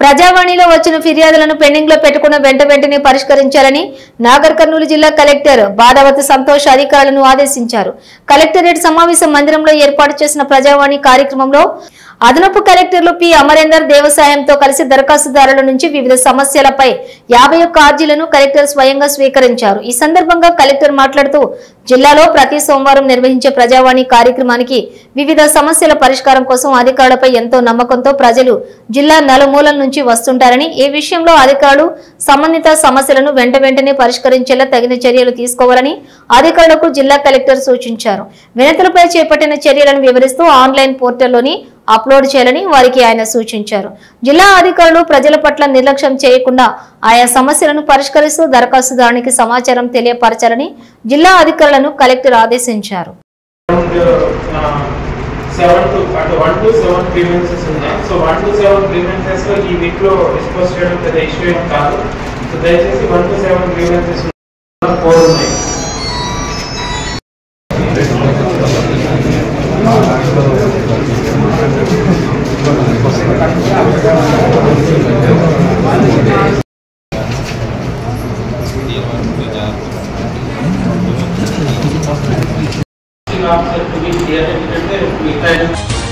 ప్రజావాణిలో వచ్చిన ఫిర్యాదులను పెండింగ్ లో పెట్టుకున్న వెంటనే పరిష్కరించాలని నాగర్ కర్నూలు జిల్లా కలెక్టర్ బాదావతి సంతోష్ అధికారులను ఆదేశించారు. కలెక్టరేట్ సమావేశ మందిరంలో ఏర్పాటు చేసిన ప్రజావాణి కార్యక్రమంలో అదనపు కలెక్టర్లు పి అమరేందర్ దేవసాయంతో కలిసి దరఖాస్తుదారుల నుంచి వివిధ సమస్యలపై 51 అర్జీలను కలెక్టర్ స్వయంగా స్వీకరించారు. ఈ సందర్భంగా కలెక్టర్ మాట్లాడుతూ జిల్లాలో ప్రతి సోమవారం నిర్వహించే ప్రజావాణి కార్యక్రమానికి వివిధ సమస్యల పరిష్కారం కోసం అధికారులపై ఎంతో నమ్మకంతో ప్రజలు జిల్లా నలుమూలల నుంచి వస్తుంటారని, ఈ విషయంలో అధికారులు సంబంధిత సమస్యలను వెంటనే పరిష్కరించేలా తగిన చర్యలు తీసుకోవాలని అధికారులకు జిల్లా కలెక్టర్ సూచించారు. వినతులపై చేపట్టిన చర్యలను వివరిస్తూ ఆన్లైన్ పోర్టల్లోని అప్లోడ్ చేయాలని వారికి ఆయన సూచించారు. జిల్లా అధికారులు ప్రజల పట్ల నిర్లక్ష్యం చేయకుండా ఆయా సమస్యలను పరిష్కరిస్తూ దరఖాస్తుదారునికి సమాచారం తెలియపరచాలని జిల్లా అధికారులను కలెక్టర్ ఆదేశించారు. 1 to 7 grievances ఉన్నాయి. సో 1 to 7 grievances లో ఈ వీక్ లో డిస్పోజ్ చేయడం పెద్ద ఇష్యూ ఏం కాదు. సో దయచేసి 1 to 7 grievances 4 ఉన్నాయి. Officer to be here and